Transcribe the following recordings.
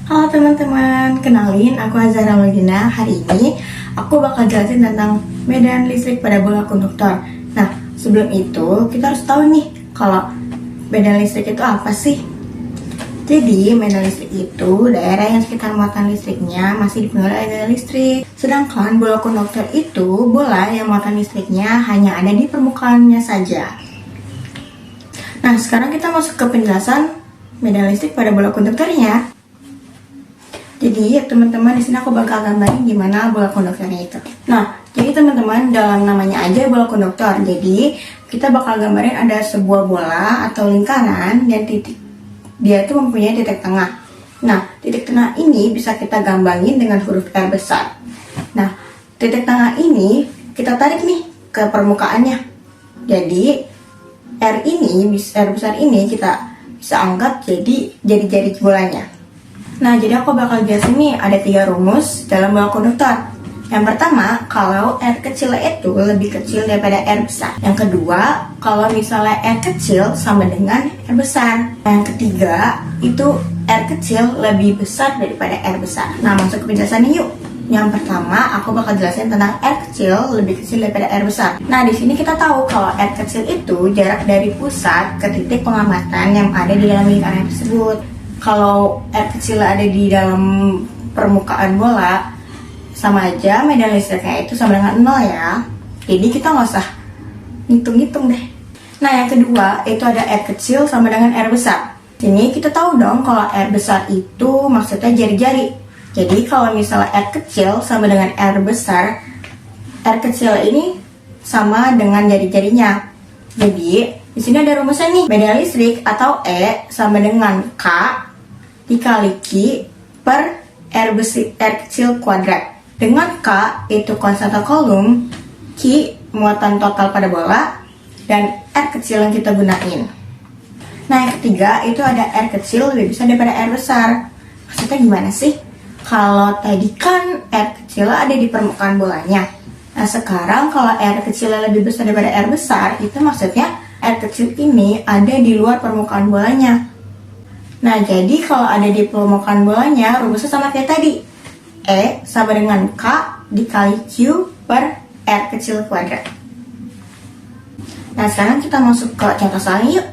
Halo teman-teman, kenalin aku Azhara Medina. Hari ini aku bakal jelasin tentang medan listrik pada bola konduktor. Nah, sebelum itu kita harus tahu nih kalau medan listrik itu apa sih? Jadi, medan listrik itu daerah yang sekitar muatan listriknya masih dipenuhi oleh medan listrik. Sedangkan bola konduktor itu bola yang muatan listriknya hanya ada di permukaannya saja. Nah, sekarang kita masuk ke penjelasan medan listrik pada bola konduktornya. Jadi teman-teman, di sini aku bakal gambarin gimana bola konduktornya itu. Nah, jadi teman-teman, dalam namanya aja bola konduktor. Jadi kita bakal gambarin ada sebuah bola atau lingkaran dan dia itu mempunyai titik tengah. Nah, titik tengah ini bisa kita gambangin dengan huruf R besar. Nah, titik tengah ini kita tarik nih ke permukaannya. Jadi R besar ini kita bisa angkat jadi jari-jari bolanya. Nah, jadi aku bakal jelasin nih, ada 3 rumus dalam bola konduktor. Yang pertama, kalau R kecil itu lebih kecil daripada R besar. Yang kedua, kalau misalnya R kecil sama dengan R besar. Yang ketiga, itu R kecil lebih besar daripada R besar. Nah, masuk ke penjelasannya yuk. Yang pertama, aku bakal jelasin tentang R kecil lebih kecil daripada R besar. Nah, di sini kita tahu kalau R kecil itu jarak dari pusat ke titik pengamatan yang ada di dalam lingkaran tersebut. Kalau R kecil ada di dalam permukaan bola, sama aja medan listriknya itu sama dengan 0 ya. Jadi kita nggak usah hitung-hitung deh. Nah, yang kedua itu ada R kecil sama dengan R besar. Ini kita tahu dong kalau R besar itu maksudnya jari-jari. Jadi kalau misalnya R kecil sama dengan R besar, R kecil ini sama dengan jari-jarinya. Jadi di sini ada rumusnya nih, medan listrik atau E sama dengan K dikali Q per R kecil kuadrat. Dengan K itu konstanta kolom, Q muatan total pada bola, dan R kecil yang kita gunain. Nah, yang ketiga itu ada R kecil lebih besar daripada R besar. Maksudnya gimana sih? Kalau tadi kan R kecil ada di permukaan bolanya. Nah, sekarang kalau R kecil lebih besar daripada R besar, itu maksudnya R kecil ini ada di luar permukaan bolanya. Nah, jadi kalau ada di permukaan bolanya, rumusnya sama kayak tadi. E sama dengan K dikali Q per R kecil kuadrat. Nah, sekarang kita masuk ke contoh soalnya yuk.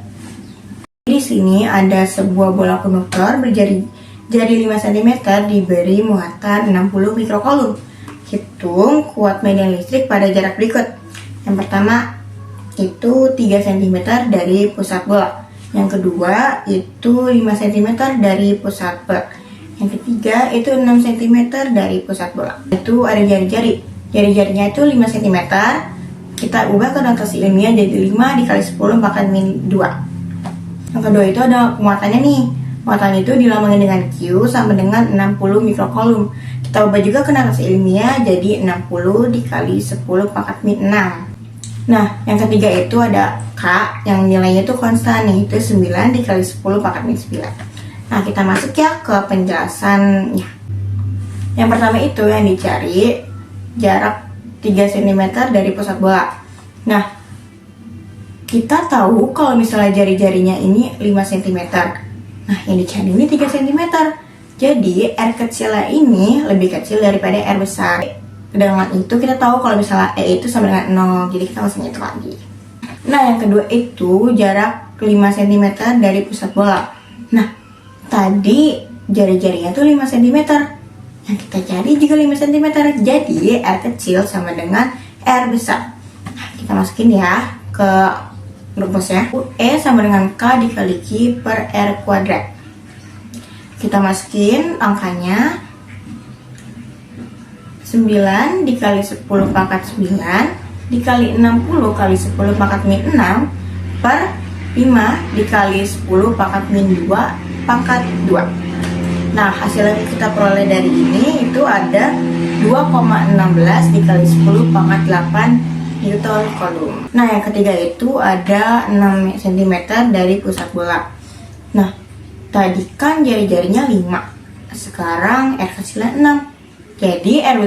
Di sini ada sebuah bola konduktor berjari 5 cm diberi muatan 60 mikrokulum. Hitung kuat medan listrik pada jarak berikut. Yang pertama itu 3 cm dari pusat bola. Yang kedua itu 5 cm dari pusat bola. Yang ketiga itu 6 cm dari pusat bola. Itu ada jari-jari. Jari-jarinya itu 5 cm. Kita ubah ke notasi ilmiah jadi 5 dikali 10 pangkat min 2. Yang kedua itu ada muatannya nih. Muatan itu dilambangin dengan Q sama dengan 60 mikrokulum. Kita ubah juga ke notasi ilmiah jadi 60 dikali 10 pangkat min 6. Nah, yang ketiga itu ada K yang nilainya itu konstan, yaitu 9 dikali 10 pangkat min 9. Nah, kita masuk ya ke penjelasannya. Yang pertama itu yang dicari jarak 3 cm dari pusat bola. Nah, kita tahu kalau misalnya jari-jarinya ini 5 cm. Nah, yang dicari ini 3 cm. Jadi, R kecilnya ini lebih kecil daripada R besar. Dengan itu kita tahu kalau misalnya E itu sama dengan 0. Jadi kita langsung hitung lagi. Nah, yang kedua itu jarak 5 cm dari pusat bola. Nah, tadi jari-jarinya tuh 5 cm. Yang kita cari juga 5 cm. Jadi R kecil sama dengan R besar. Nah, kita masukin ya ke rumusnya. E sama dengan K dikali Q per R kuadrat. Kita masukin angkanya 9 dikali 10 pangkat 9 dikali 60 kali 10 pangkat min 6 per 5 dikali 10 pangkat min 2 pangkat 2. Nah, hasil yang kita peroleh dari ini itu ada 2,16 dikali 10 pangkat 8 Newton Coulomb. Nah, yang ketiga itu ada 6 cm dari pusat bola. Nah, tadi kan jari-jarinya 5. Sekarang R kecilnya 6. Jadi R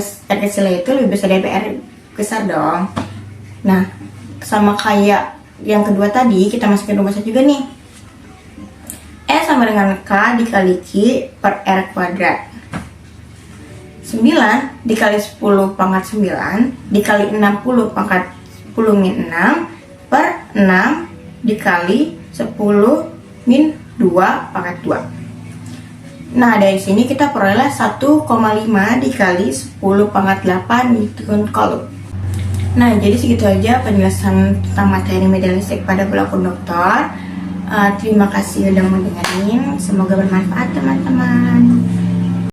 kecilnya itu lebih besar dari R besar dong. Nah, sama kayak yang kedua tadi, kita masukin rumusnya juga nih. E sama dengan K dikali Q per R kuadrat. 9 dikali 10 pangkat 9 dikali 60 pangkat 10 min 6 per 6 dikali 10 min 2 pangkat 2. Nah, dari sini kita peroleh 1,5 dikali 10 pangkat 8 Newton Coulomb. Nah, jadi segitu aja penjelasan tentang materi medan listrik pada bola konduktor. Terima kasih udah mau dengerin. Semoga bermanfaat teman-teman.